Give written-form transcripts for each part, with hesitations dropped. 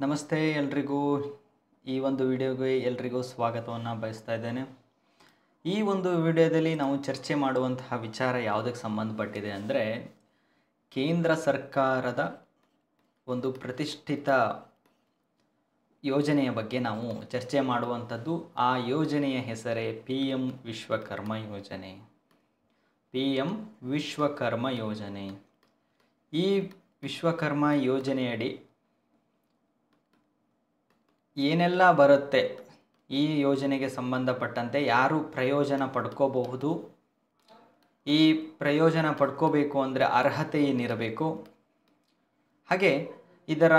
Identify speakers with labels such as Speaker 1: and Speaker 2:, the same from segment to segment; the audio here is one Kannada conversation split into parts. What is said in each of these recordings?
Speaker 1: ನಮಸ್ತೆ ಎಲ್ರಿಗೂ. ಈ ಒಂದು ವಿಡಿಯೋಗೆ ಎಲ್ರಿಗೂ ಸ್ವಾಗತವನ್ನು ಬಯಸ್ತಾ ಇದ್ದೇನೆ. ಈ ಒಂದು ವಿಡಿಯೋದಲ್ಲಿ ನಾವು ಚರ್ಚೆ ಮಾಡುವಂತಹ ವಿಚಾರ ಯಾವುದಕ್ಕೆ ಸಂಬಂಧಪಟ್ಟಿದೆ ಅಂದರೆ, ಕೇಂದ್ರ ಸರ್ಕಾರದ ಒಂದು ಪ್ರತಿಷ್ಠಿತ ಯೋಜನೆಯ ಬಗ್ಗೆ ನಾವು ಚರ್ಚೆ ಮಾಡುವಂಥದ್ದು. ಆ ಯೋಜನೆಯ ಹೆಸರೇ PM ವಿಶ್ವಕರ್ಮ ಯೋಜನೆ. PM ವಿಶ್ವಕರ್ಮ ಯೋಜನೆ. ಈ ವಿಶ್ವಕರ್ಮ ಯೋಜನೆಯಡಿ ಏನೆಲ್ಲ ಬರುತ್ತೆ, ಈ ಯೋಜನೆಗೆ ಸಂಬಂಧಪಟ್ಟಂತೆ ಯಾರು ಪ್ರಯೋಜನ ಪಡ್ಕೋಬಹುದು, ಈ ಪ್ರಯೋಜನ ಪಡ್ಕೋಬೇಕು ಅಂದರೆ ಅರ್ಹತೆ ಏನಿರಬೇಕು, ಹಾಗೆ ಇದರ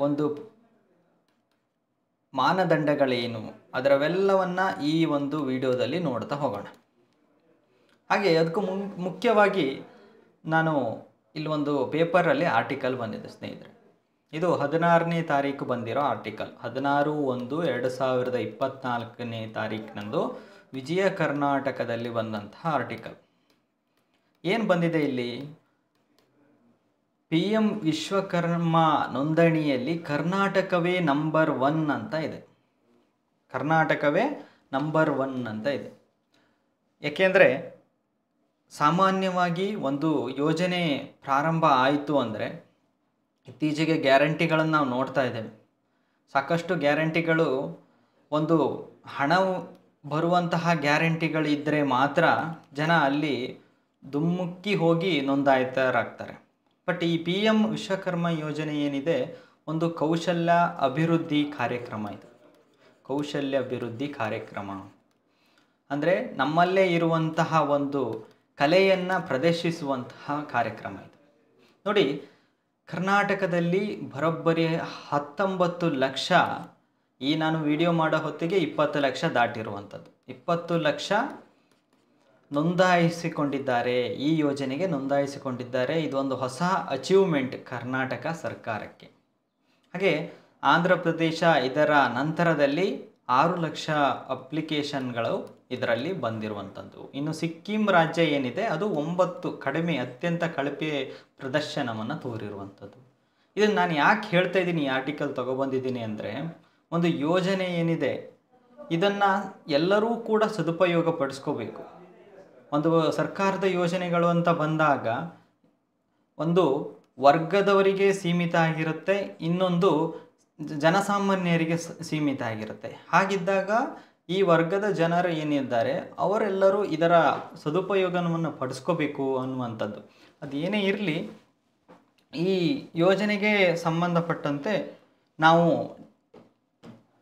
Speaker 1: ಒಂದು ಮಾನದಂಡಗಳೇನು, ಅದರವೆಲ್ಲವನ್ನು ಈ ಒಂದು ವಿಡಿಯೋದಲ್ಲಿ ನೋಡ್ತಾ ಹೋಗೋಣ. ಹಾಗೆ ಅದಕ್ಕೂ ಮುಖ್ಯವಾಗಿ ನಾನು ಇಲ್ಲಿ ಒಂದು ಪೇಪರಲ್ಲಿ ಆರ್ಟಿಕಲ್ ಬಂದಿದೆ ಸ್ನೇಹಿತರೆ. ಇದು 16ನೇ ತಾರೀಕು ಬಂದಿರೋ ಆರ್ಟಿಕಲ್. 16/1/2024 ತಾರೀಕಿನಂದು ವಿಜಯ ಕರ್ನಾಟಕದಲ್ಲಿ ಬಂದಂತಹ ಆರ್ಟಿಕಲ್. ಏನು ಬಂದಿದೆ ಇಲ್ಲಿ? PM ವಿಶ್ವಕರ್ಮ ನೋಂದಣಿಯಲ್ಲಿ ಕರ್ನಾಟಕವೇ ನಂಬರ್ 1 ಅಂತ ಇದೆ. ಕರ್ನಾಟಕವೇ ನಂಬರ್ 1 ಅಂತ ಇದೆ. ಏಕೆಂದರೆ ಸಾಮಾನ್ಯವಾಗಿ ಒಂದು ಯೋಜನೆ ಪ್ರಾರಂಭ ಆಯಿತು ಅಂದರೆ ಇತ್ತೀಚೆಗೆ ಗ್ಯಾರಂಟಿಗಳನ್ನು ನಾವು ನೋಡ್ತಾ ಇದ್ದೇವೆ. ಸಾಕಷ್ಟು ಗ್ಯಾರಂಟಿಗಳು, ಒಂದು ಹಣ ಬರುವಂತಹ ಗ್ಯಾರಂಟಿಗಳಿದ್ದರೆ ಮಾತ್ರ ಜನ ಅಲ್ಲಿ ದುಮ್ಮುಕ್ಕಿ ಹೋಗಿ ನೋಂದಾಯಿತರಾಗ್ತಾರೆ. ಬಟ್ ಈ PM ವಿಶ್ವಕರ್ಮ ಯೋಜನೆ ಏನಿದೆ, ಒಂದು ಕೌಶಲ್ಯ ಅಭಿವೃದ್ಧಿ ಕಾರ್ಯಕ್ರಮ ಇದು. ಕೌಶಲ್ಯ ಅಭಿವೃದ್ಧಿ ಕಾರ್ಯಕ್ರಮ ಅಂದರೆ ನಮ್ಮಲ್ಲೇ ಇರುವಂತಹ ಒಂದು ಕಲೆಯನ್ನು ಪ್ರದರ್ಶಿಸುವಂತಹ ಕಾರ್ಯಕ್ರಮ ಇದು. ನೋಡಿ, ಕರ್ನಾಟಕದಲ್ಲಿ ಬರೋಬ್ಬರಿ 19 ಲಕ್ಷ, ಈ ನಾನು ವಿಡಿಯೋ ಮಾಡೋ ಹೊತ್ತಿಗೆ 20 ಲಕ್ಷ ದಾಟಿರುವಂಥದ್ದು. 20 ಲಕ್ಷ ನೋಂದಾಯಿಸಿಕೊಂಡಿದ್ದಾರೆ, ಈ ಯೋಜನೆಗೆ ನೋಂದಾಯಿಸಿಕೊಂಡಿದ್ದಾರೆ. ಇದೊಂದು ಹೊಸ ಅಚೀವ್ಮೆಂಟ್ ಕರ್ನಾಟಕ ಸರ್ಕಾರಕ್ಕೆ. ಹಾಗೆ ಆಂಧ್ರ ಪ್ರದೇಶ ಇದರ ನಂತರದಲ್ಲಿ 6 ಲಕ್ಷ ಅಪ್ಲಿಕೇಶನ್ಗಳು ಇದರಲ್ಲಿ ಬಂದಿರುವಂಥದ್ದು. ಇನ್ನು ಸಿಕ್ಕಿಂ ರಾಜ್ಯ ಏನಿದೆ ಅದು 9, ಕಡಿಮೆ, ಅತ್ಯಂತ ಕಳಪೆ ಪ್ರದರ್ಶನವನ್ನು ತೋರಿರುವಂಥದ್ದು. ಇದನ್ನು ನಾನು ಯಾಕೆ ಹೇಳ್ತಾ ಇದ್ದೀನಿ, ಈ ಆರ್ಟಿಕಲ್ ತೊಗೊಬಂದಿದ್ದೀನಿ ಅಂದರೆ, ಒಂದು ಯೋಜನೆ ಏನಿದೆ ಇದನ್ನು ಎಲ್ಲರೂ ಕೂಡ ಸದುಪಯೋಗ ಪಡಿಸ್ಕೋಬೇಕು. ಒಂದು ಸರ್ಕಾರದ ಯೋಜನೆಗಳು ಅಂತ ಬಂದಾಗ ಒಂದು ವರ್ಗದವರಿಗೆ ಸೀಮಿತ ಆಗಿರುತ್ತೆ, ಇನ್ನೊಂದು ಜನಸಾಮಾನ್ಯರಿಗೆ ಸೀಮಿತ ಆಗಿರುತ್ತೆ. ಹಾಗಿದ್ದಾಗ ಈ ವರ್ಗದ ಜನರು ಏನಿದ್ದಾರೆ ಅವರೆಲ್ಲರೂ ಇದರ ಸದುಪಯೋಗವನ್ನು ಪಡಿಸ್ಕೋಬೇಕು ಅನ್ನುವಂಥದ್ದು. ಅದು ಏನೇ ಇರಲಿ, ಈ ಯೋಜನೆಗೆ ಸಂಬಂಧಪಟ್ಟಂತೆ ನಾವು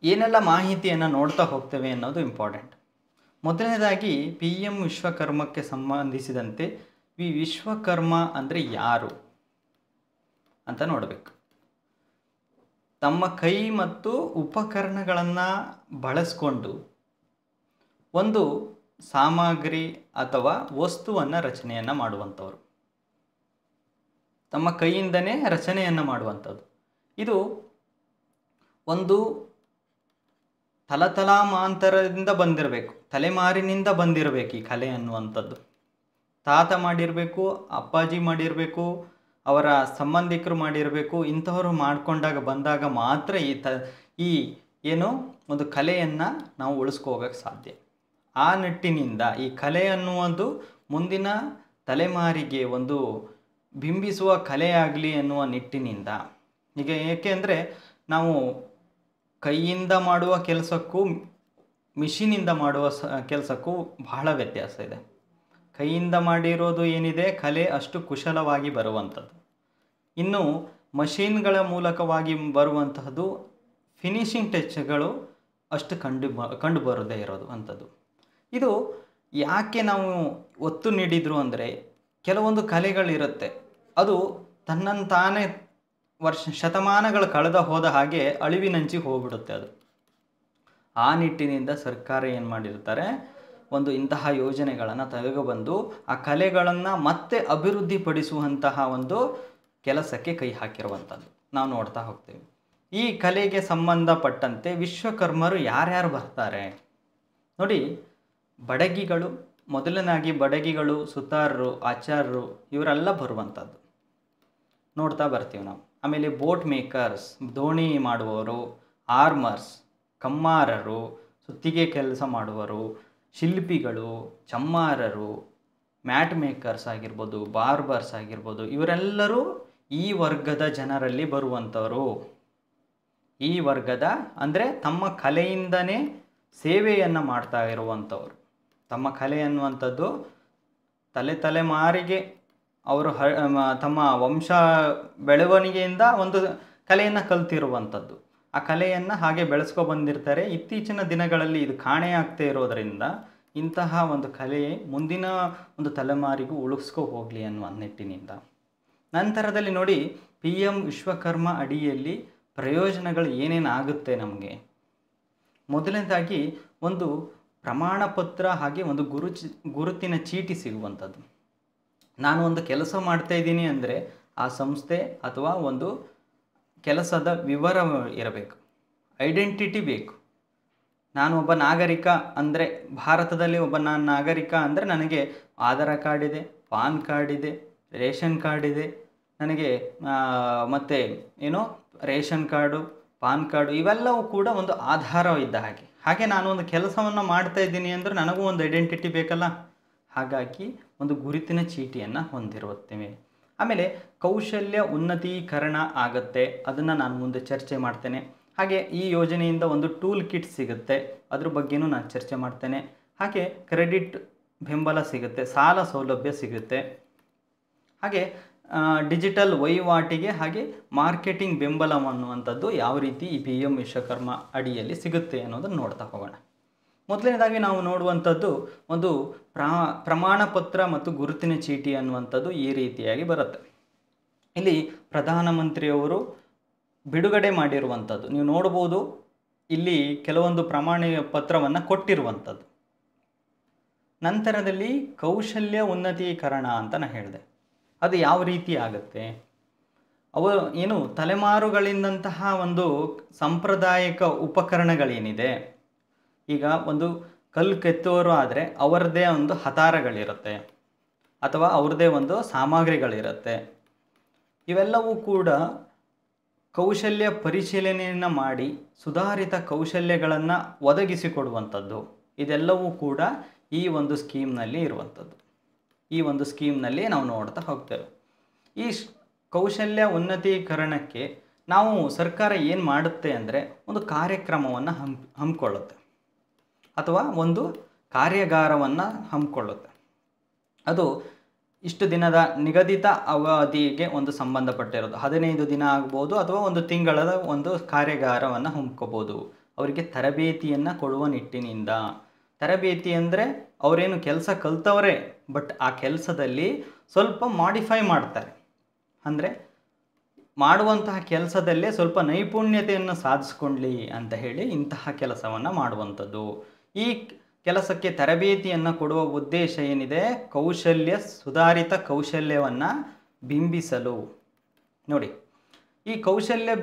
Speaker 1: ಏನೆಲ್ಲ ಮಾಹಿತಿಯನ್ನು ನೋಡ್ತಾ ಹೋಗ್ತೇವೆ ಅನ್ನೋದು ಇಂಪಾರ್ಟೆಂಟ್. ಮೊದಲನೇದಾಗಿ PM ವಿಶ್ವಕರ್ಮಕ್ಕೆ ಸಂಬಂಧಿಸಿದಂತೆ ಈ ವಿಶ್ವಕರ್ಮ ಅಂದರೆ ಯಾರು ಅಂತ ನೋಡಬೇಕು. ತಮ್ಮ ಕೈ ಮತ್ತು ಉಪಕರಣಗಳನ್ನು ಬಳಸ್ಕೊಂಡು ಒಂದು ಸಾಮಗ್ರಿ ಅಥವಾ ವಸ್ತುವನ್ನು ರಚನೆಯನ್ನು ಮಾಡುವಂಥವ್ರು, ತಮ್ಮ ಕೈಯಿಂದನೇ ರಚನೆಯನ್ನು ಮಾಡುವಂಥದ್ದು. ಇದು ಒಂದು ತಲತಲಾಮಾಂತರದಿಂದ ಬಂದಿರಬೇಕು, ತಲೆಮಾರಿನಿಂದ ಬಂದಿರಬೇಕು ಈ ಕಲೆ ಅನ್ನುವಂಥದ್ದು. ತಾತ ಮಾಡಿರಬೇಕು, ಅಪ್ಪಾಜಿ ಮಾಡಿರಬೇಕು, ಅವರ ಸಂಬಂಧಿಕರು ಮಾಡಿರಬೇಕು. ಇಂಥವರು ಬಂದಾಗ ಮಾತ್ರ ಈ ಏನು ಒಂದು ಕಲೆಯನ್ನು ನಾವು ಉಳಿಸ್ಕೋಗೋಕ್ಕೆ ಸಾಧ್ಯ. ಆ ನಿಟ್ಟಿನಿಂದ ಈ ಕಲೆ ಅನ್ನುವುದು ಮುಂದಿನ ತಲೆಮಾರಿಗೆ ಒಂದು ಬಿಂಬಿಸುವ ಕಲೆಯಾಗಲಿ ಅನ್ನುವ ನಿಟ್ಟಿನಿಂದ. ಈಗ ಏಕೆಂದರೆ ನಾವು ಕೈಯಿಂದ ಮಾಡುವ ಕೆಲಸಕ್ಕೂ ಮಿಷಿನಿಂದ ಮಾಡುವ ಕೆಲಸಕ್ಕೂ ಬಹಳ ವ್ಯತ್ಯಾಸ ಇದೆ. ಕೈಯಿಂದ ಮಾಡಿರೋದು ಏನಿದೆ ಕಲೆ ಅಷ್ಟು ಕುಶಲವಾಗಿ ಬರುವಂಥದ್ದು. ಇನ್ನು ಮಷೀನ್ಗಳ ಮೂಲಕವಾಗಿ ಬರುವಂತಹದ್ದು ಫಿನಿಶಿಂಗ್ ಟಚ್ಗಳು ಅಷ್ಟು ಕಂಡು ಬರದೇ ಇರೋದು ಅಂಥದ್ದು. ಇದು ಯಾಕೆ ನಾವು ಒತ್ತು ನೀಡಿದ್ರು ಅಂದರೆ, ಕೆಲವೊಂದು ಕಲೆಗಳಿರುತ್ತೆ ಅದು ತನ್ನಂತಾನೇ ಶತಮಾನಗಳು ಕಳೆದ ಹೋದ ಹಾಗೆ ಅಳಿವಿನಂಚಿಗೆ ಹೋಗ್ಬಿಡುತ್ತೆ ಅದು. ಆ ನಿಟ್ಟಿನಿಂದ ಸರ್ಕಾರ ಏನು ಮಾಡಿರ್ತಾರೆ, ಒಂದು ಇಂತಹ ಯೋಜನೆಗಳನ್ನು ತೆಗೆದುಬಂದು ಆ ಕಲೆಗಳನ್ನು ಮತ್ತೆ ಅಭಿವೃದ್ಧಿಪಡಿಸುವಂತಹ ಒಂದು ಕೆಲಸಕ್ಕೆ ಕೈ ಹಾಕಿರುವಂಥದ್ದು ನಾವು ನೋಡ್ತಾ ಹೋಗ್ತೇವೆ. ಈ ಕಲೆಗೆ ಸಂಬಂಧಪಟ್ಟಂತೆ ವಿಶ್ವಕರ್ಮರು ಯಾರ್ಯಾರು ಬರ್ತಾರೆ ನೋಡಿ. ಬಡಗಿಗಳು, ಮೊದಲನಾಗಿ ಬಡಗಿಗಳು, ಸುತಾರರು, ಆಚಾರ್ಯರು ಇವರೆಲ್ಲ ಬರುವಂಥದ್ದು ನೋಡ್ತಾ ಬರ್ತೀವಿ ನಾವು. ಆಮೇಲೆ ಬೋಟ್ ಮೇಕರ್ಸ್ ದೋಣಿ ಮಾಡುವವರು, ಆರ್ಮರ್ಸ್ ಕಮ್ಮಾರರು, ಸುತ್ತಿಗೆ ಕೆಲಸ ಮಾಡುವರು, ಶಿಲ್ಪಿಗಳು, ಚಮ್ಮಾರರು, ಮ್ಯಾಟ್ ಮೇಕರ್ಸ್ ಆಗಿರ್ಬೋದು, ಬಾರ್ಬರ್ಸ್ ಆಗಿರ್ಬೋದು, ಇವರೆಲ್ಲರೂ ಈ ವರ್ಗದ ಜನರಲ್ಲಿ ಬರುವಂಥವರು. ಈ ವರ್ಗದ ಅಂದರೆ ತಮ್ಮ ಕಲೆಯಿಂದನೇ ಸೇವೆಯನ್ನು ಮಾಡ್ತಾ ಇರುವಂಥವ್ರು. ತಮ್ಮ ಕಲೆ ಅನ್ನುವಂಥದ್ದು ತಲೆಮಾರಿಗೆ ಅವರು ತಮ್ಮ ವಂಶ ಬೆಳವಣಿಗೆಯಿಂದ ಒಂದು ಕಲೆಯನ್ನು ಕಲ್ತಿರುವಂಥದ್ದು. ಆ ಕಲೆಯನ್ನು ಹಾಗೆ ಬೆಳೆಸ್ಕೊ ಬಂದಿರ್ತಾರೆ. ಇತ್ತೀಚಿನ ದಿನಗಳಲ್ಲಿ ಇದು ಕಾಣೆಯಾಗ್ತಾ ಇರೋದರಿಂದ ಇಂತಹ ಒಂದು ಕಲೆ ಮುಂದಿನ ಒಂದು ತಲೆಮಾರಿಗೂ ಉಳಿಸ್ಕೊ ಹೋಗಲಿ ಅನ್ನುವ ನಿಟ್ಟಿನಿಂದ. ನಂತರದಲ್ಲಿ ನೋಡಿ, PM ವಿಶ್ವಕರ್ಮ ಅಡಿಯಲ್ಲಿ ಪ್ರಯೋಜನಗಳು ಏನೇನಾಗುತ್ತೆ ನಮಗೆ. ಮೊದಲನೇದಾಗಿ ಒಂದು ಪ್ರಮಾಣ ಪತ್ರ ಹಾಗೆ ಒಂದು ಗುರುತಿನ ಚೀಟಿ ಸಿಗುವಂಥದ್ದು. ನಾನು ಒಂದು ಕೆಲಸ ಮಾಡ್ತಾ ಇದ್ದೀನಿ ಅಂದರೆ ಆ ಸಂಸ್ಥೆ ಅಥವಾ ಒಂದು ಕೆಲಸದ ವಿವರ ಇರಬೇಕು, ಐಡೆಂಟಿಟಿ ಬೇಕು. ನಾನು ಒಬ್ಬ ನಾಗರಿಕ ಅಂದರೆ, ಭಾರತದಲ್ಲಿ ಒಬ್ಬ ನಾನು ನಾಗರಿಕ ಅಂದರೆ ನನಗೆ ಆಧಾರ್ ಕಾರ್ಡ್ ಇದೆ, ಪಾನ್ ಕಾರ್ಡ್ ಇದೆ, ರೇಷನ್ ಕಾರ್ಡ್ ಇದೆ, ನನಗೆ ಮತ್ತು ಏನೋ ರೇಷನ್ ಕಾರ್ಡು, ಪಾನ್ ಕಾರ್ಡು ಇವೆಲ್ಲವೂ ಕೂಡ ಒಂದು ಆಧಾರ ಇದ್ದ ಹಾಗೆ. ಹಾಗೆ ನಾನು ಒಂದು ಕೆಲಸವನ್ನು ಮಾಡ್ತಾ ಇದ್ದೀನಿ ಅಂದರೆ ನನಗೂ ಒಂದು ಐಡೆಂಟಿಟಿ ಬೇಕಲ್ಲ. ಹಾಗಾಗಿ ಒಂದು ಗುರುತಿನ ಚೀಟಿಯನ್ನು ಹೊಂದಿರುತ್ತೇವೆ. ಆಮೇಲೆ ಕೌಶಲ್ಯ ಉನ್ನತೀಕರಣ ಆಗುತ್ತೆ, ಅದನ್ನು ನಾನು ಮುಂದೆ ಚರ್ಚೆ ಮಾಡ್ತೇನೆ. ಹಾಗೆ ಈ ಯೋಜನೆಯಿಂದ ಒಂದು ಟೂಲ್ ಕಿಟ್ ಸಿಗುತ್ತೆ, ಅದ್ರ ಬಗ್ಗೆನೂ ನಾನು ಚರ್ಚೆ ಮಾಡ್ತೇನೆ. ಹಾಗೆ ಕ್ರೆಡಿಟ್ ಬೆಂಬಲ ಸಿಗುತ್ತೆ, ಸಾಲ ಸೌಲಭ್ಯ ಸಿಗುತ್ತೆ. ಹಾಗೆ ಡಿಜಿಟಲ್ ವಹಿವಾಟಿಗೆ ಹಾಗೆ ಮಾರ್ಕೆಟಿಂಗ್ ಬೆಂಬಲ ಅನ್ನುವಂಥದ್ದು ಯಾವ ರೀತಿ ಈ PM ವಿಶ್ವಕರ್ಮ ಅಡಿಯಲ್ಲಿ ಸಿಗುತ್ತೆ ಅನ್ನೋದನ್ನು ನೋಡ್ತಾ ಹೋಗೋಣ. ಮೊದಲನೇದಾಗಿ ನಾವು ನೋಡುವಂಥದ್ದು ಒಂದು ಪ್ರಮಾಣ ಪತ್ರ ಮತ್ತು ಗುರುತಿನ ಚೀಟಿ ಅನ್ನುವಂಥದ್ದು ಈ ರೀತಿಯಾಗಿ ಬರುತ್ತೆ. ಇಲ್ಲಿ ಪ್ರಧಾನಮಂತ್ರಿಯವರು ಬಿಡುಗಡೆ ಮಾಡಿರುವಂಥದ್ದು ನೀವು ನೋಡ್ಬೋದು. ಇಲ್ಲಿ ಕೆಲವೊಂದು ಪ್ರಮಾಣ ಪತ್ರವನ್ನು ಕೊಟ್ಟಿರುವಂಥದ್ದು. ನಂತರದಲ್ಲಿ ಕೌಶಲ್ಯ ಉನ್ನತೀಕರಣ ಅಂತ ನಾನು ಹೇಳಿದೆ. ಅದು ಯಾವ ರೀತಿ ಆಗುತ್ತೆ? ಅವು ಏನು ತಲೆಮಾರುಗಳಿಂದಂತಹ ಒಂದು ಸಾಂಪ್ರದಾಯಿಕ ಉಪಕರಣಗಳೇನಿದೆ, ಈಗ ಒಂದು ಕಲ್ಲು ಕೆತ್ತುವರು ಆದರೆ ಅವರದ್ದೇ ಒಂದು ಹತಾರಗಳಿರುತ್ತೆ ಅಥವಾ ಅವ್ರದ್ದೇ ಒಂದು ಸಾಮಗ್ರಿಗಳಿರುತ್ತೆ. ಇವೆಲ್ಲವೂ ಕೂಡ ಕೌಶಲ್ಯ ಪರಿಶೀಲನೆಯನ್ನು ಮಾಡಿ ಸುಧಾರಿತ ಕೌಶಲ್ಯಗಳನ್ನು ಒದಗಿಸಿಕೊಡುವಂಥದ್ದು. ಇದೆಲ್ಲವೂ ಕೂಡ ಈ ಒಂದು ಸ್ಕೀಮ್ನಲ್ಲಿ ಇರುವಂಥದ್ದು. ಈ ಒಂದು ಸ್ಕೀಮ್ನಲ್ಲಿ ನಾವು ನೋಡ್ತಾ ಹೋಗ್ತೇವೆ. ಈ ಕೌಶಲ್ಯ ಉನ್ನತೀಕರಣಕ್ಕೆ ನಾವು ಸರ್ಕಾರ ಏನು ಮಾಡುತ್ತೆ ಅಂದರೆ ಒಂದು ಕಾರ್ಯಕ್ರಮವನ್ನು ಹಮ್ಮಿಕೊಳ್ಳುತ್ತೆ ಅಥವಾ ಒಂದು ಕಾರ್ಯಾಗಾರವನ್ನು ಹಮ್ಮಿಕೊಳ್ಳುತ್ತೆ. ಅದು ಇಷ್ಟು ದಿನದ ನಿಗದಿತ ಅವಧಿಗೆ ಒಂದು ಸಂಬಂಧಪಟ್ಟಿರೋದು, 15 ದಿನ ಆಗ್ಬೋದು ಅಥವಾ ಒಂದು ತಿಂಗಳ ಒಂದು ಕಾರ್ಯಾಗಾರವನ್ನು ಹಮ್ಮಿಕೋಬೋದು. ಅವರಿಗೆ ತರಬೇತಿಯನ್ನು ಕೊಡುವ ನಿಟ್ಟಿನಿಂದ. ತರಬೇತಿ ಅಂದರೆ ಅವರೇನು ಕೆಲಸ ಕಲ್ತವರೇ, ಬಟ್ ಆ ಕೆಲಸದಲ್ಲಿ ಸ್ವಲ್ಪ ಮಾಡಿಫೈ ಮಾಡ್ತಾರೆ. ಅಂದರೆ ಮಾಡುವಂತಹ ಕೆಲಸದಲ್ಲೇ ಸ್ವಲ್ಪ ನೈಪುಣ್ಯತೆಯನ್ನು ಸಾಧಿಸ್ಕೊಳ್ಳಿ ಅಂತ ಹೇಳಿ ಇಂತಹ ಕೆಲಸವನ್ನು ಮಾಡುವಂಥದ್ದು. ಈ ಕೆಲಸಕ್ಕೆ ತರಬೇತಿಯನ್ನು ಕೊಡುವ ಉದ್ದೇಶ ಏನಿದೆ? ಸುಧಾರಿತ ಕೌಶಲ್ಯವನ್ನು ಬಿಂಬಿಸಲು. ನೋಡಿ, ಈ ಕೌಶಲ್ಯ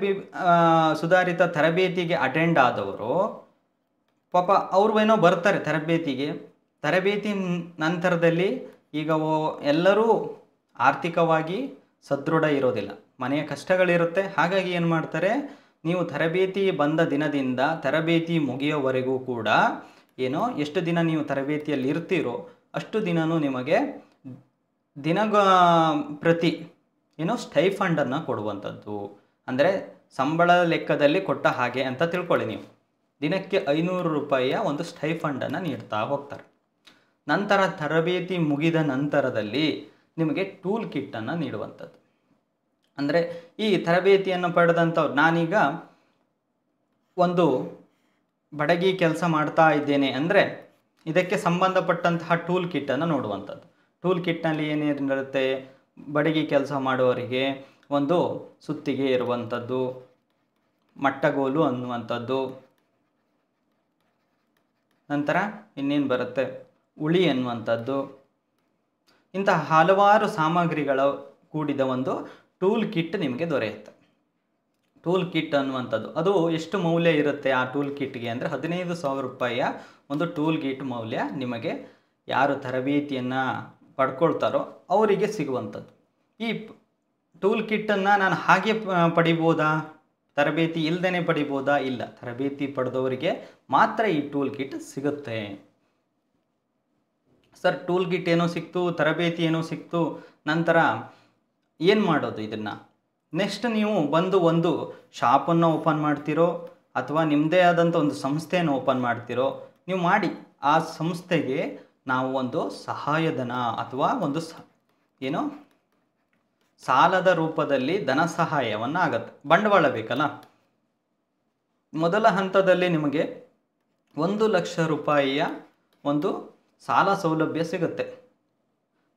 Speaker 1: ಸುಧಾರಿತ ತರಬೇತಿಗೆ ಅಟೆಂಡ್ ಆದವರು ಪಾಪ ಅವ್ರು ಬರ್ತಾರೆ ತರಬೇತಿ ನಂತರದಲ್ಲಿ ಈಗ ಎಲ್ಲರೂ ಆರ್ಥಿಕವಾಗಿ ಸದೃಢ ಇರೋದಿಲ್ಲ, ಮನೆಯ ಕಷ್ಟಗಳಿರುತ್ತೆ. ಹಾಗಾಗಿ ಏನು ಮಾಡ್ತಾರೆ, ನೀವು ತರಬೇತಿ ಬಂದ ದಿನದಿಂದ ತರಬೇತಿ ಮುಗಿಯೋವರೆಗೂ ಕೂಡ ಎಷ್ಟು ದಿನ ನೀವು ತರಬೇತಿಯಲ್ಲಿ ಇರ್ತೀರೋ ಅಷ್ಟು ದಿನವೂ ನಿಮಗೆ ಪ್ರತಿ ಸ್ಟೈಫಂಡನ್ನು ಕೊಡುವಂಥದ್ದು. ಅಂದರೆ ಸಂಬಳದ ಲೆಕ್ಕದಲ್ಲಿ ಕೊಟ್ಟ ಹಾಗೆ ಅಂತ ತಿಳ್ಕೊಳ್ಳಿ. ನೀವು ದಿನಕ್ಕೆ 500 ರೂಪಾಯಿಯ ಒಂದು ಸ್ಟೈಫಂಡನ್ನು ನೀಡ್ತಾ ಹೋಗ್ತಾರೆ. ನಂತರ ತರಬೇತಿ ಮುಗಿದ ನಂತರದಲ್ಲಿ ನಿಮಗೆ ಟೂಲ್ ಕಿಟ್ಟನ್ನು ನೀಡುವಂಥದ್ದು. ಅಂದರೆ ಈ ತರಬೇತಿಯನ್ನು ಪಡೆದಂಥವ್ರು, ನಾನೀಗ ಒಂದು ಬಡಗಿ ಕೆಲಸ ಮಾಡ್ತಾ ಇದ್ದೇನೆ ಅಂದರೆ ಇದಕ್ಕೆ ಸಂಬಂಧಪಟ್ಟಂತಹ ಟೂಲ್ ಕಿಟ್ಟನ್ನು ನೋಡುವಂಥದ್ದು. ಟೂಲ್ ಕಿಟ್ನಲ್ಲಿ ಏನೇನಿರುತ್ತೆ? ಬಡಗಿ ಕೆಲಸ ಮಾಡುವವರಿಗೆ ಒಂದು ಸುತ್ತಿಗೆ ಇರುವಂಥದ್ದು, ಮಟ್ಟಗೋಲು ಅನ್ನುವಂಥದ್ದು, ನಂತರ ಇನ್ನೇನು ಬರುತ್ತೆ, ಉಳಿ ಅನ್ನುವಂಥದ್ದು. ಇಂತಹ ಹಲವಾರು ಸಾಮಗ್ರಿಗಳ ಕೂಡಿದ ಒಂದು ಟೂಲ್ ಕಿಟ್ ನಿಮಗೆ ದೊರೆಯುತ್ತೆ. ಟೂಲ್ ಕಿಟ್ ಅನ್ನುವಂಥದ್ದು ಅದು ಎಷ್ಟು ಮೌಲ್ಯ ಇರುತ್ತೆ ಆ ಟೂಲ್ ಕಿಟ್ಗೆ ಅಂದರೆ 15,000 ರೂಪಾಯಿಯ ಒಂದು ಟೂಲ್ ಕಿಟ್ ಮೌಲ್ಯ ನಿಮಗೆ ಯಾರು ತರಬೇತಿಯನ್ನು ಪಡ್ಕೊಳ್ತಾರೋ ಅವರಿಗೆ ಸಿಗುವಂಥದ್ದು. ಈ ಟೂಲ್ ಕಿಟ್ಟನ್ನು ನಾನು ಹಾಗೆ ಪಡಿಬೋದಾ? ತರಬೇತಿ ಇಲ್ಲದೇ ಪಡಿಬೋದಾ? ಇಲ್ಲ, ತರಬೇತಿ ಪಡೆದವರಿಗೆ ಮಾತ್ರ ಈ ಟೂಲ್ ಕಿಟ್ ಸಿಗುತ್ತೆ. ಸರ್, ಟೂಲ್ ಕಿಟ್ ಏನೋ ಸಿಕ್ತು, ತರಬೇತಿ ಏನೋ ಸಿಕ್ತು, ನಂತರ ಏನು ಮಾಡೋದು ಇದನ್ನು? ನೆಕ್ಸ್ಟ್ ನೀವು ಬಂದು ಒಂದು ಶಾಪನ್ನು ಓಪನ್ ಮಾಡ್ತಿರೋ ಅಥವಾ ನಿಮ್ಮದೇ ಆದಂಥ ಒಂದು ಸಂಸ್ಥೆಯನ್ನು ಓಪನ್ ಮಾಡ್ತಿರೋ, ನೀವು ಮಾಡಿ. ಆ ಸಂಸ್ಥೆಗೆ ನಾವು ಒಂದು ಸಹಾಯಧನ ಅಥವಾ ಒಂದು ಏನು ಸಾಲದ ರೂಪದಲ್ಲಿ ಧನ ಸಹಾಯವನ್ನು ಆಗುತ್ತೆ. ಬಂಡವಾಳ ಬೇಕಲ್ಲ. ಮೊದಲ ಹಂತದಲ್ಲಿ ನಿಮಗೆ 1,00,000 ರೂಪಾಯಿಯ ಒಂದು ಸಾಲ ಸೌಲಭ್ಯ ಸಿಗುತ್ತೆ.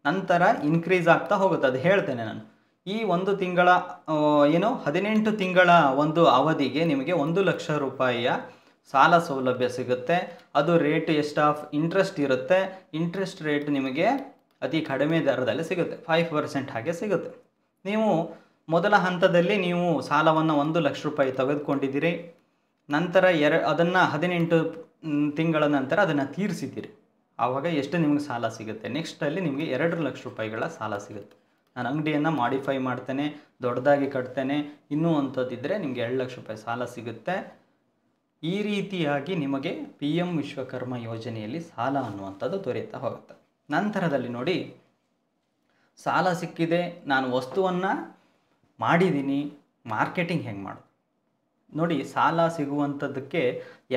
Speaker 1: ನಂತರ ಇನ್ಕ್ರೀಸ್ ಆಗ್ತಾ ಹೋಗುತ್ತೆ. ಅದು ಹೇಳ್ತೇನೆ ನಾನು. ಈ 1 ತಿಂಗಳ 18 ತಿಂಗಳ ಒಂದು ಅವಧಿಗೆ ನಿಮಗೆ 1,00,000 ರೂಪಾಯಿಯ ಸಾಲ ಸೌಲಭ್ಯ ಸಿಗುತ್ತೆ. ಅದು ರೇಟ್ ಎಷ್ಟು ಆಫ್ ಇಂಟ್ರೆಸ್ಟ್ ಇರುತ್ತೆ. ಇಂಟ್ರೆಸ್ಟ್ ರೇಟ್ ನಿಮಗೆ ಅತಿ ಕಡಿಮೆ ದರದಲ್ಲಿ ಸಿಗುತ್ತೆ, 5% ಹಾಗೆ ಸಿಗುತ್ತೆ. ನೀವು ಮೊದಲ ಹಂತದಲ್ಲಿ ನೀವು ಸಾಲವನ್ನು 1,00,000 ರೂಪಾಯಿ ತೆಗೆದುಕೊಂಡಿದ್ದೀರಿ. ನಂತರ ಅದನ್ನು 18 ತಿಂಗಳ ನಂತರ ಅದನ್ನು ತೀರಿಸಿದ್ದೀರಿ. ಆವಾಗ ಎಷ್ಟು ನಿಮಗೆ ಸಾಲ ಸಿಗುತ್ತೆ? ನೆಕ್ಸ್ಟಲ್ಲಿ ನಿಮಗೆ 2,00,000 ರೂಪಾಯಿಗಳ ಸಾಲ ಸಿಗುತ್ತೆ. ನಾನು ಅಂಗಡಿಯನ್ನು ಮಾಡಿಫೈ ಮಾಡ್ತೇನೆ, ದೊಡ್ಡದಾಗಿ ಕಟ್ತೇನೆ, ಇನ್ನೂ ಅಂಥದ್ದಿದ್ದರೆ ನಿಮಗೆ 2,00,000 ರೂಪಾಯಿ ಸಾಲ ಸಿಗುತ್ತೆ. ಈ ರೀತಿಯಾಗಿ ನಿಮಗೆ PM ವಿಶ್ವಕರ್ಮ ಯೋಜನೆಯಲ್ಲಿ ಸಾಲ ಅನ್ನುವಂಥದ್ದು ದೊರೆಯುತ್ತಾ ಹೋಗುತ್ತೆ. ನಂತರದಲ್ಲಿ ನೋಡಿ, ಸಾಲ ಸಿಕ್ಕಿದೆ, ನಾನು ವಸ್ತುವನ್ನು ಮಾಡಿದ್ದೀನಿ, ಮಾರ್ಕೆಟಿಂಗ್ ಹೆಂಗೆ ಮಾಡೋದು ನೋಡಿ. ಸಾಲ ಸಿಗುವಂಥದ್ದಕ್ಕೆ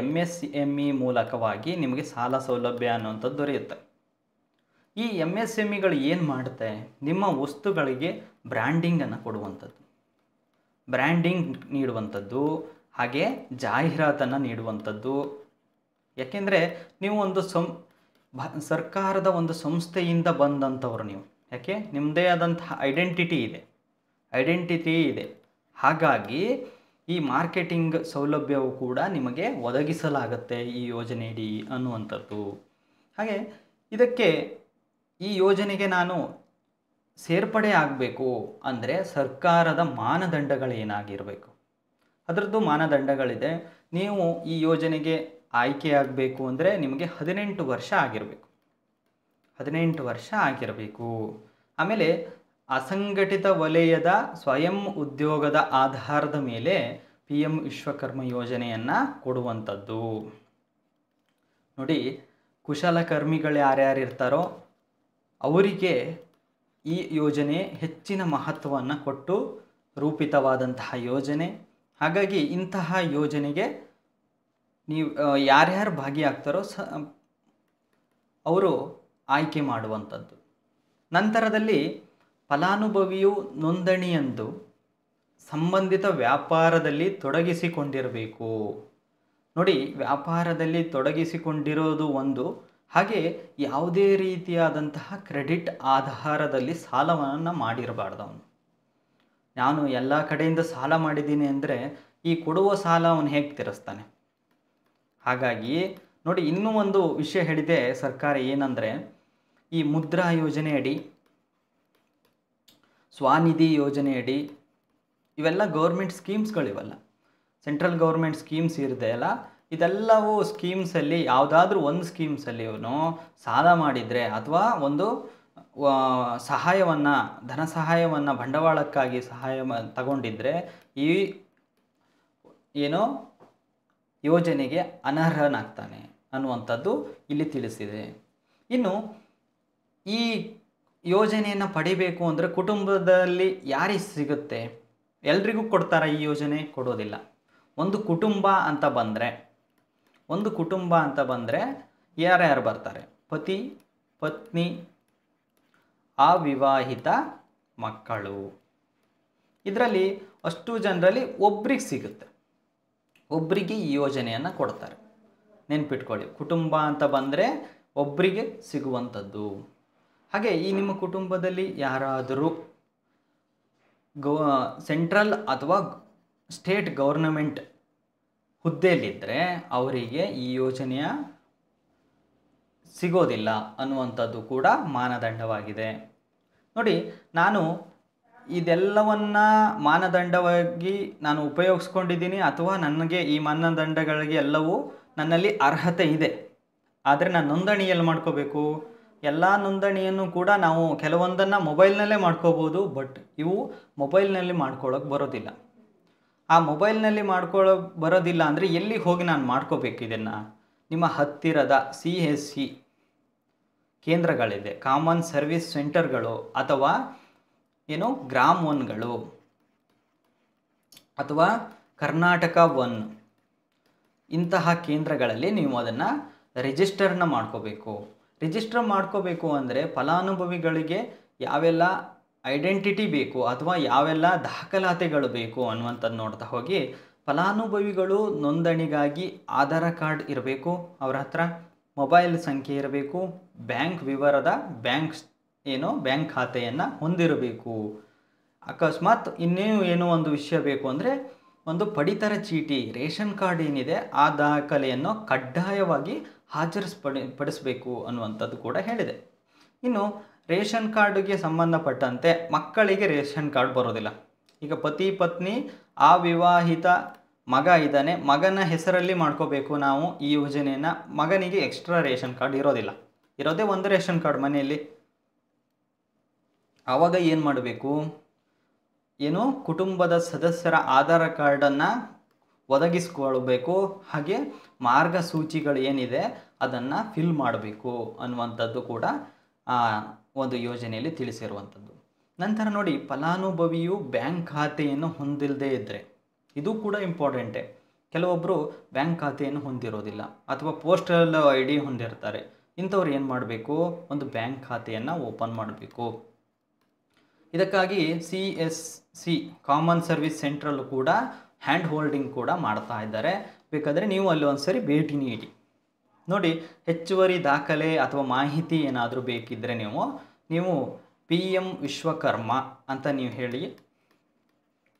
Speaker 1: MSME ಮೂಲಕವಾಗಿ ನಿಮಗೆ ಸಾಲ ಸೌಲಭ್ಯ ಅನ್ನುವಂಥದ್ದು ದೊರೆಯುತ್ತೆ. ಈ MSMEಗಳು ಏನು ಮಾಡುತ್ತೆ? ನಿಮ್ಮ ವಸ್ತುಗಳಿಗೆ ಬ್ರ್ಯಾಂಡಿಂಗನ್ನು ಕೊಡುವಂಥದ್ದು, ಬ್ರ್ಯಾಂಡಿಂಗ್ ನೀಡುವಂಥದ್ದು, ಹಾಗೆ ಜಾಹೀರಾತನ್ನು ನೀಡುವಂಥದ್ದು. ಯಾಕೆಂದರೆ ನೀವು ಒಂದು ಸರ್ಕಾರದ ಒಂದು ಸಂಸ್ಥೆಯಿಂದ ಬಂದಂಥವ್ರು ನೀವು. ಯಾಕೆ? ನಿಮ್ಮದೇ ಆದಂತಹ ಐಡೆಂಟಿಟಿ ಇದೆ. ಹಾಗಾಗಿ ಈ ಮಾರ್ಕೆಟಿಂಗ್ ಸೌಲಭ್ಯವು ಕೂಡ ನಿಮಗೆ ಒದಗಿಸಲಾಗುತ್ತೆ ಈ ಯೋಜನೆಯಡಿ ಅನ್ನುವಂಥದ್ದು. ಹಾಗೆ ಈ ಯೋಜನೆಗೆ ನಾನು ಸೇರ್ಪಡೆ ಆಗಬೇಕು ಅಂದರೆ ಸರ್ಕಾರದ ಮಾನದಂಡಗಳೇನಾಗಿರಬೇಕು? ಅದರದ್ದು ಮಾನದಂಡಗಳಿದೆ. ನೀವು ಈ ಯೋಜನೆಗೆ ಆಯ್ಕೆಯಾಗಬೇಕು ಅಂದರೆ ನಿಮಗೆ 18 ವರ್ಷ ಆಗಿರಬೇಕು. 18 ವರ್ಷ ಆಗಿರಬೇಕು. ಆಮೇಲೆ ಅಸಂಘಟಿತ ವಲಯದ ಸ್ವಯಂ ಉದ್ಯೋಗದ ಆಧಾರದ ಮೇಲೆ PM ವಿಶ್ವಕರ್ಮ ಯೋಜನೆಯನ್ನು ಕೊಡುವಂಥದ್ದು. ನೋಡಿ, ಕುಶಲಕರ್ಮಿಗಳು ಯಾರ್ಯಾರು ಇರ್ತಾರೋ ಅವರಿಗೆ ಈ ಯೋಜನೆ ಹೆಚ್ಚಿನ ಮಹತ್ವವನ್ನು ಕೊಟ್ಟು ರೂಪಿತವಾದಂತಹ ಯೋಜನೆ. ಹಾಗಾಗಿ ಇಂತಹ ಯೋಜನೆಗೆ ನೀವು ಯಾರ್ಯಾರು ಭಾಗಿಯಾಗ್ತಾರೋ ಅವರು ಆಯ್ಕೆ ಮಾಡುವಂಥದ್ದು. ನಂತರದಲ್ಲಿ ಫಲಾನುಭವಿಯು ನೋಂದಣಿಯಂದು ಸಂಬಂಧಿತ ವ್ಯಾಪಾರದಲ್ಲಿ ತೊಡಗಿಸಿಕೊಂಡಿರಬೇಕು. ನೋಡಿ, ವ್ಯಾಪಾರದಲ್ಲಿ ತೊಡಗಿಸಿಕೊಂಡಿರೋದು ಒಂದು, ಹಾಗೆ ಯಾವುದೇ ರೀತಿಯಾದಂತಹ ಕ್ರೆಡಿಟ್ ಆಧಾರದಲ್ಲಿ ಸಾಲವನ್ನು ಮಾಡಿರಬಾರ್ದು. ನಾನು ಎಲ್ಲ ಕಡೆಯಿಂದ ಸಾಲ ಮಾಡಿದ್ದೀನಿ ಅಂದರೆ ಈ ಕೊಡುವ ಸಾಲ ಅವನು ಹೇಗೆ ತೀರಿಸ್ತಾನೆ? ಹಾಗಾಗಿ ನೋಡಿ, ಇನ್ನೂ ಒಂದು ವಿಷಯ ಹೇಳಿದೆ ಸರ್ಕಾರ, ಏನಂದರೆ ಈ ಮುದ್ರಾ ಯೋಜನೆಯಡಿ, ಸ್ವಾನಿಧಿ ಯೋಜನೆಯಡಿ, ಇವೆಲ್ಲ ಗೌರ್ಮೆಂಟ್ ಸ್ಕೀಮ್ಸ್ಗಳಿವೆಲ್ಲ, ಸೆಂಟ್ರಲ್ ಗೌರ್ಮೆಂಟ್ ಸ್ಕೀಮ್ಸ್ ಇರದೆಯಲ್ಲ, ಇದೆಲ್ಲವೂ ಸ್ಕೀಮ್ಸಲ್ಲಿ ಯಾವುದಾದ್ರೂ ಒಂದು ಸ್ಕೀಮ್ಸಲ್ಲಿ ಇವನು ಸಾಲ ಮಾಡಿದರೆ ಅಥವಾ ಒಂದು ಸಹಾಯವನ್ನು, ಧನ ಸಹಾಯವನ್ನು, ಬಂಡವಾಳಕ್ಕಾಗಿ ಸಹಾಯ ತಗೊಂಡಿದ್ದರೆ ಈ ಯೋಜನೆಗೆ ಅನರ್ಹನಾಗ್ತಾನೆ ಅನ್ನುವಂಥದ್ದು ಇಲ್ಲಿ ತಿಳಿಸಿದೆ. ಇನ್ನು ಈ ಯೋಜನೆಯನ್ನು ಪಡಿಬೇಕು ಅಂದರೆ ಕುಟುಂಬದಲ್ಲಿ ಯಾರಿಗೆ ಸಿಗುತ್ತೆ? ಎಲ್ರಿಗೂ ಕೊಡ್ತಾರಾ ಈ ಯೋಜನೆ? ಕೊಡೋದಿಲ್ಲ. ಒಂದು ಕುಟುಂಬ ಅಂತ ಬಂದರೆ ಯಾರ್ಯಾರು ಬರ್ತಾರೆ? ಪತಿ, ಪತ್ನಿ, ಅವಿವಾಹಿತ ಮಕ್ಕಳು. ಇದರಲ್ಲಿ ಅಷ್ಟು ಜನರಲ್ಲಿ ಒಬ್ರಿಗೆ ಸಿಗುತ್ತೆ, ಒಬ್ಬರಿಗೆ ಈ ಯೋಜನೆಯನ್ನು ಕೊಡ್ತಾರೆ. ನೆನ್ಪಿಟ್ಕೊಳ್ಳಿ, ಕುಟುಂಬ ಅಂತ ಬಂದರೆ ಒಬ್ಬರಿಗೆ ಸಿಗುವಂಥದ್ದು. ಹಾಗೆ ಈ ನಿಮ್ಮ ಕುಟುಂಬದಲ್ಲಿ ಯಾರಾದರೂ ಸೆಂಟ್ರಲ್ ಅಥವಾ ಸ್ಟೇಟ್ ಗೌರ್ನಮೆಂಟ್ ಹುದ್ದೆಯಲ್ಲಿದ್ದರೆ ಅವರಿಗೆ ಈ ಯೋಜನೆಯ ಸಿಗೋದಿಲ್ಲ ಅನ್ನುವಂಥದ್ದು ಕೂಡ ಮಾನದಂಡವಾಗಿದೆ. ನೋಡಿ, ನಾನು ಇದೆಲ್ಲವನ್ನು ಮಾನದಂಡವಾಗಿ ನಾನು ಉಪಯೋಗಿಸ್ಕೊಂಡಿದ್ದೀನಿ, ಅಥವಾ ನನಗೆ ಈ ಮಾನದಂಡಗಳಿಗೆ ಎಲ್ಲವೂ ನನ್ನಲ್ಲಿ ಅರ್ಹತೆ ಇದೆ. ಆದರೆ ನಾನು ನೋಂದಣಿ ಎಲ್ಲಿ ಮಾಡ್ಕೋಬೇಕು? ಎಲ್ಲ ನೋಂದಣಿಯನ್ನು ಕೂಡ ನಾವು ಕೆಲವೊಂದನ್ನು ಮೊಬೈಲ್ನಲ್ಲೇ ಮಾಡ್ಕೋಬೋದು, ಬಟ್ ಇವು ಮೊಬೈಲ್ನಲ್ಲಿ ಮಾಡ್ಕೊಳ್ಳೋಕೆ ಬರೋದಿಲ್ಲ. ಆ ಮೊಬೈಲ್ನಲ್ಲಿ ಬರೋದಿಲ್ಲ ಅಂದರೆ ಎಲ್ಲಿಗೆ ಹೋಗಿ ನಾನು ಮಾಡ್ಕೋಬೇಕು ಇದನ್ನು? ನಿಮ್ಮ ಹತ್ತಿರದ CSC ಕೇಂದ್ರಗಳಿದೆ, ಕಾಮನ್ ಸರ್ವಿಸ್ ಸೆಂಟರ್ಗಳು, ಅಥವಾ ಗ್ರಾಮ್ ಒನ್ಗಳು, ಅಥವಾ ಕರ್ನಾಟಕ ಒನ್, ಇಂತಹ ಕೇಂದ್ರಗಳಲ್ಲಿ ನೀವು ಅದನ್ನು ರಿಜಿಸ್ಟರ್ನ ಮಾಡ್ಕೋಬೇಕು. ರಿಜಿಸ್ಟರ್ ಮಾಡ್ಕೋಬೇಕು ಅಂದರೆ ಫಲಾನುಭವಿಗಳಿಗೆ ಯಾವೆಲ್ಲ ಐಡೆಂಟಿಟಿ ಬೇಕು ಅಥವಾ ಯಾವೆಲ್ಲ ದಾಖಲಾತಿಗಳು ಬೇಕು ಅನ್ನುವಂಥದ್ದು ನೋಡ್ತಾ ಹೋಗಿ, ಫಲಾನುಭವಿಗಳು ನೋಂದಣಿಗಾಗಿ ಆಧಾರ್ ಕಾರ್ಡ್ ಇರಬೇಕು ಅವರ ಹತ್ರ, ಮೊಬೈಲ್ ಸಂಖ್ಯೆ ಇರಬೇಕು, ಬ್ಯಾಂಕ್ ವಿವರದ ಬ್ಯಾಂಕ್ ಖಾತೆಯನ್ನು ಹೊಂದಿರಬೇಕು. ಅಕಸ್ಮಾತ್ ಇನ್ನೇನು ಒಂದು ವಿಷಯ ಬೇಕು ಅಂದರೆ ಒಂದು ಪಡಿತರ ಚೀಟಿ, ರೇಷನ್ ಕಾರ್ಡ್ ಏನಿದೆ ಆ ದಾಖಲೆಯನ್ನು ಕಡ್ಡಾಯವಾಗಿ ಪಡಿಸಬೇಕು ಅನ್ನುವಂಥದ್ದು ಕೂಡ ಹೇಳಿದೆ. ಇನ್ನು ರೇಷನ್ ಕಾರ್ಡ್ಗೆ ಸಂಬಂಧಪಟ್ಟಂತೆ ಮಕ್ಕಳಿಗೆ ರೇಷನ್ ಕಾರ್ಡ್ ಬರೋದಿಲ್ಲ. ಈಗ ಪತಿ ಪತ್ನಿ ಅವಿವಾಹಿತ ಮಗ ಇದ್ದಾನೆ, ಮಗನ ಹೆಸರಲ್ಲಿ ಮಾಡ್ಕೋಬೇಕು ನಾವು ಈ ಯೋಜನೆಯನ್ನು. ಮಗನಿಗೆ ಎಕ್ಸ್ಟ್ರಾ ರೇಷನ್ ಕಾರ್ಡ್ ಇರೋದೇ ಒಂದು ರೇಷನ್ ಕಾರ್ಡ್ ಮನೆಯಲ್ಲಿ. ಆವಾಗ ಏನು ಮಾಡಬೇಕು? ಕುಟುಂಬದ ಸದಸ್ಯರ ಆಧಾರ್ ಕಾರ್ಡನ್ನು ಒದಗಿಸ್ಕೊಳ್ಬೇಕು, ಹಾಗೆ ಮಾರ್ಗಸೂಚಿಗಳು ಏನಿದೆ ಅದನ್ನು ಫಿಲ್ ಮಾಡಬೇಕು ಅನ್ನುವಂಥದ್ದು ಕೂಡ ಒಂದು ಯೋಜನೆಯಲ್ಲಿ ತಿಳಿಸಿರುವಂಥದ್ದು. ನಂತರ ನೋಡಿ, ಫಲಾನುಭವಿಯು ಬ್ಯಾಂಕ್ ಖಾತೆಯನ್ನು ಹೊಂದಿಲ್ಲದೆ ಇದ್ದರೆ, ಇದು ಕೂಡ ಇಂಪಾರ್ಟೆಂಟೇ. ಕೆಲವೊಬ್ಬರು ಬ್ಯಾಂಕ್ ಖಾತೆಯನ್ನು ಹೊಂದಿರೋದಿಲ್ಲ ಅಥವಾ ಪೋಸ್ಟಲ್ ID ಹೊಂದಿರ್ತಾರೆ. ಇಂಥವ್ರು ಏನು ಮಾಡಬೇಕು? ಒಂದು ಬ್ಯಾಂಕ್ ಖಾತೆಯನ್ನು ಓಪನ್ ಮಾಡಬೇಕು. ಇದಕ್ಕಾಗಿ CSC ಕಾಮನ್ ಸರ್ವಿಸ್ ಸೆಂಟ್ರಲ್ಲೂ ಕೂಡ ಹ್ಯಾಂಡ್ ಹೋಲ್ಡಿಂಗ್ ಕೂಡ ಮಾಡ್ತಾ ಇದ್ದಾರೆ. ಬೇಕಾದರೆ ನೀವು ಅಲ್ಲಿ ಒಂದ್ಸರಿ ಭೇಟಿ ನೀಡಿ ನೋಡಿ. ಹೆಚ್ಚುವರಿ ದಾಖಲೆ ಅಥವಾ ಮಾಹಿತಿ ಏನಾದರೂ ಬೇಕಿದ್ದರೆ ನೀವು PM ವಿಶ್ವಕರ್ಮ ಅಂತ ನೀವು ಹೇಳಿ,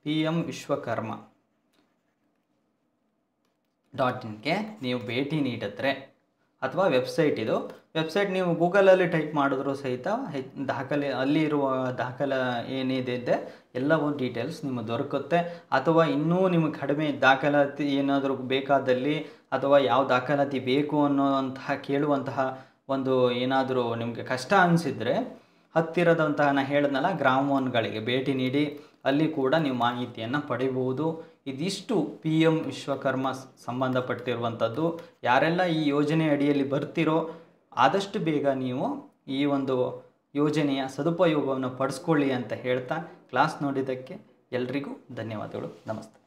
Speaker 1: PM ವಿಶ್ವಕರ್ಮ.inಗೆ ನೀವು ಭೇಟಿ ನೀಡಿದ್ರೆ, ಅಥವಾ ವೆಬ್ಸೈಟ್ ನೀವು ಗೂಗಲಲ್ಲಿ ಟೈಪ್ ಮಾಡಿದ್ರೂ ಸಹಿತ ದಾಖಲೆ ಅಲ್ಲಿ ಇರುವ ದಾಖಲೆ ಏನಿದೆ ಎಲ್ಲವೂ ಡೀಟೇಲ್ಸ್ ನಿಮಗೆ ದೊರಕುತ್ತೆ. ಅಥವಾ ಇನ್ನೂ ನಿಮಗೆ ಕಡಿಮೆ ದಾಖಲಾತಿ ಏನಾದರೂ ಬೇಕಾದಲ್ಲಿ, ಅಥವಾ ಯಾವ ದಾಖಲಾತಿ ಬೇಕು ಅನ್ನೋಂತಹ ಕೇಳುವಂತಹ ಒಂದು ಏನಾದರೂ ನಿಮಗೆ ಕಷ್ಟ ಅನಿಸಿದರೆ, ಹತ್ತಿರದಂತಹ ನಾನು ಹೇಳಿದ್ನಲ್ಲ ಗ್ರಾಮ್ ಒನ್ಗಳಿಗೆ ಭೇಟಿ ನೀಡಿ ಅಲ್ಲಿ ಕೂಡ ನೀವು ಮಾಹಿತಿಯನ್ನು ಪಡಿಬಹುದು. ಇದಿಷ್ಟು PM ವಿಶ್ವಕರ್ಮ ಸಂಬಂಧಪಟ್ಟಿರುವಂಥದ್ದು. ಯಾರೆಲ್ಲ ಈ ಯೋಜನೆ ಅಡಿಯಲ್ಲಿ ಬರ್ತಿರೋ ಆದಷ್ಟು ಬೇಗ ನೀವು ಈ ಒಂದು ಯೋಜನೆಯ ಸದುಪಯೋಗವನ್ನು ಪಡಿಸ್ಕೊಳ್ಳಿ ಅಂತ ಹೇಳ್ತಾ ಕ್ಲಾಸ್ ನೋಡಿದ್ದಕ್ಕೆ ಎಲ್ರಿಗೂ ಧನ್ಯವಾದಗಳು. ನಮಸ್ತೆ.